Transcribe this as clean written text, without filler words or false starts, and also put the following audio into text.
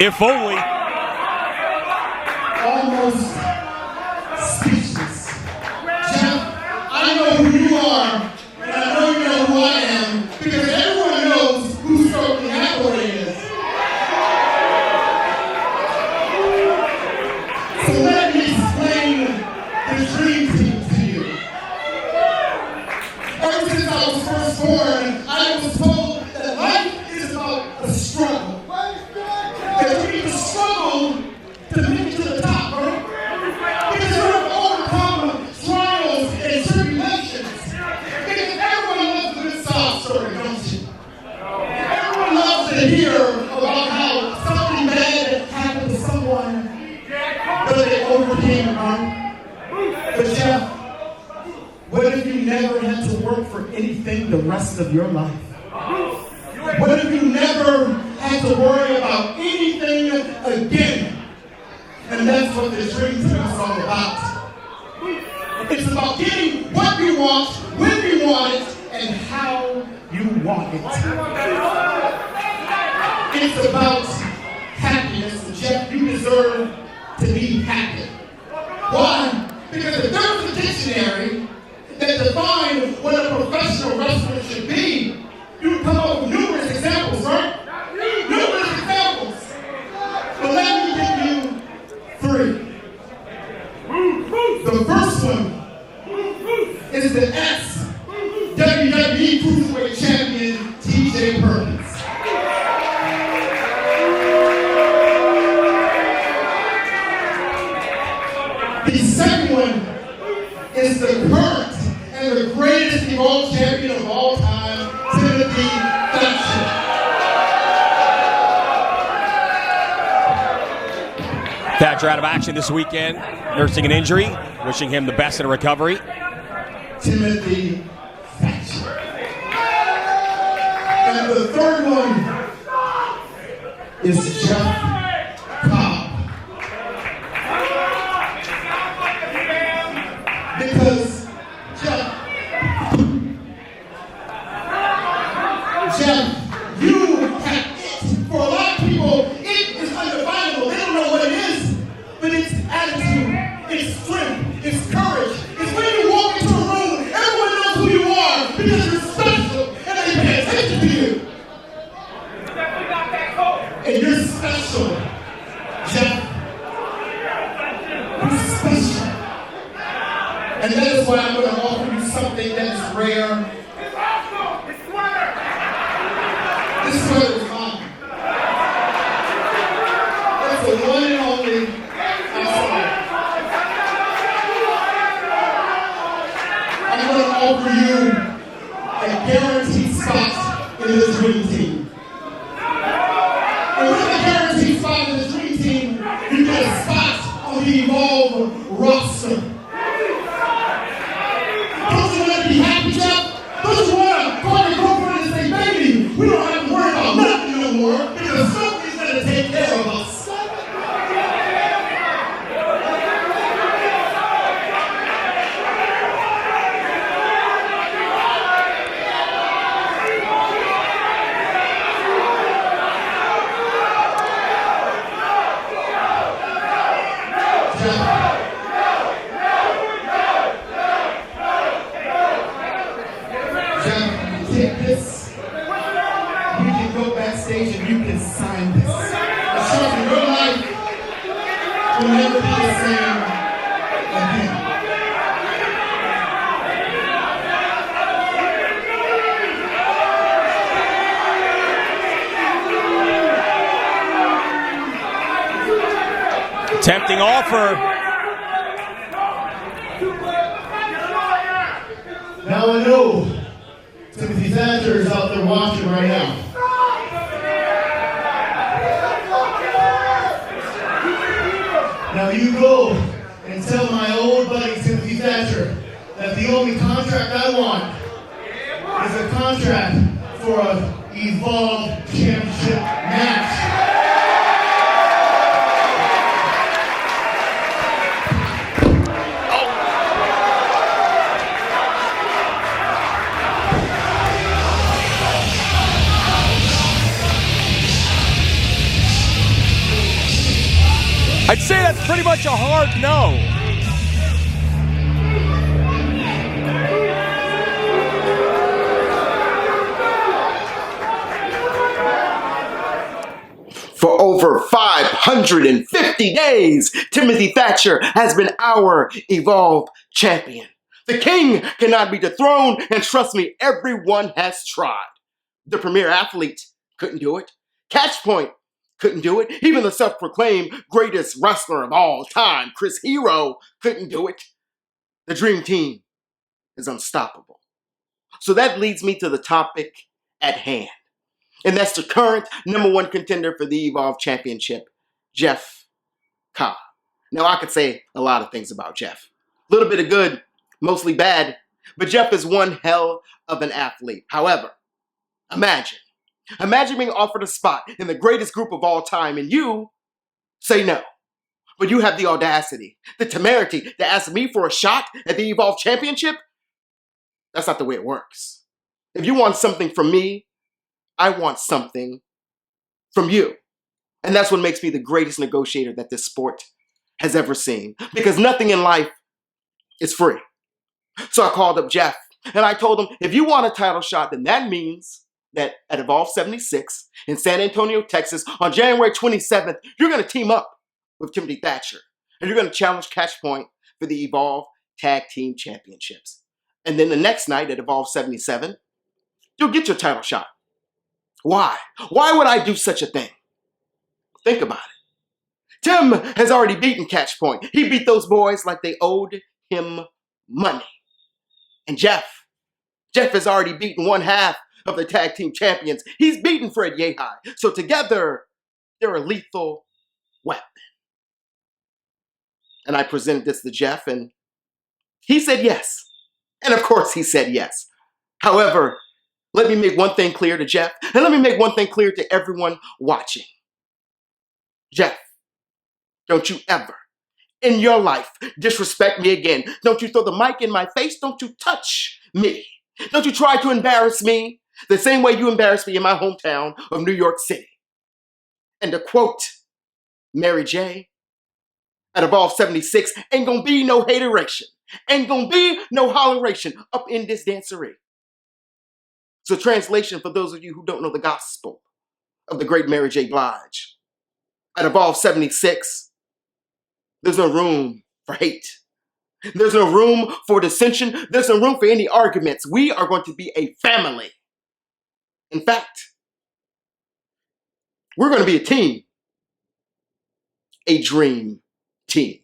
If only. Almost speechless. Jeff, I know who you are, and I know you know who I am, because everyone knows who Stokely Hathaway is. So let me explain the dream team to you. Ever since I was first born, I was told that life is about a struggle. That you need to struggle to make it to the top, bro. Because you have to overcome trials and tribulations. Because everyone loves a good sob story, don't you? Everyone loves to hear about how something bad happened to someone, but they overcame it, bro. But Jeff, what if you never had to work for anything the rest of your life? What if you never had to worry about anything again? And that's what the dream team is all about. It's about getting what you want, when you want it, and how you want it. It's about happiness. And Jeff, you deserve to be happy. Why? Because if there was a dictionary that defined what a professional wrestler should be, you would come up with numerous examples, right? Numerous examples. But let me give you 3. The first one is the ex-WWE Cruiserweight Champion, T.J. Perkins. The second one is the current and the greatest Evolve champion of all time, Timothy Thatcher. Thatcher out of action this weekend, nursing an injury, wishing him the best in recovery. Timothy Thatcher. And the third one is Jeff Cobb. Because Jeff, you have it. For a lot of people, it is undefinable. They don't know what it is. But it's attitude, it's strength, it's courage. It's when you walk into a room, everyone knows who you are because you're special and they pay attention to you. And you're special, Jeff. You're special. And that is why I'm going to offer you something that is rare. This sweater is mine. It's the one and only outside. I'm going to offer you a guaranteed spot in the dream team. And with a guaranteed spot in the dream team, you get a spot on the Evolve roster. Don't you want to be happy, Jeff? Don't you want to call your girlfriend and say, baby, we don't have to worry about nothing no more because somebody's going to take care of us. Take this, you can go backstage and you can sign this. I'm sure your life will never be the same again. Tempting offer. Now I know Timothy Thatcher is out there watching right now. Now you go and tell my old buddy Timothy Thatcher that the only contract I want is a contract for an Evolve Championship match. I'd say that's pretty much a hard no. For over 550 days, Timothy Thatcher has been our Evolve champion. The king cannot be dethroned, and trust me, everyone has tried. The premier athlete couldn't do it. Catchpoint couldn't do it. Even the self-proclaimed greatest wrestler of all time, Chris Hero, couldn't do it. The dream team is unstoppable. So that leads me to the topic at hand. And that's the current #1 contender for the Evolve Championship, Jeff Cobb. Now, I could say a lot of things about Jeff. A little bit of good, mostly bad, but Jeff is one hell of an athlete. However, imagine being offered a spot in the greatest group of all time and you say no. But you have the audacity, the temerity to ask me for a shot at the Evolve Championship? That's not the way it works. If you want something from me, I want something from you. And that's what makes me the greatest negotiator that this sport has ever seen. Because nothing in life is free. So I called up Jeff and I told him, if you want a title shot, then that means that at Evolve 76 in San Antonio, Texas, on January 27th, you're going to team up with Timothy Thatcher. And you're going to challenge Catchpoint for the Evolve Tag Team Championships. And then the next night at Evolve 77, you'll get your title shot. Why? Why would I do such a thing? Think about it. Tim has already beaten Catchpoint. He beat those boys like they owed him money. And Jeff has already beaten one half of the tag team champions. He's beaten Fred Yehi. So together, they're a lethal weapon. And I presented this to Jeff and he said yes. And of course he said yes. However, let me make one thing clear to Jeff, and let me make one thing clear to everyone watching. Jeff, don't you ever in your life disrespect me again. Don't you throw the mic in my face. Don't you touch me. Don't you try to embarrass me the same way you embarrassed me in my hometown of New York City. And to quote Mary J, at Evolve 76, ain't gonna be no hateration. Ain't gonna be no holleration up in this dancery. So translation for those of you who don't know the gospel of the great Mary J. Blige. At Evolve 76, there's no room for hate. There's no room for dissension. There's no room for any arguments. We are going to be a family. In fact, we're going to be a team. A dream team.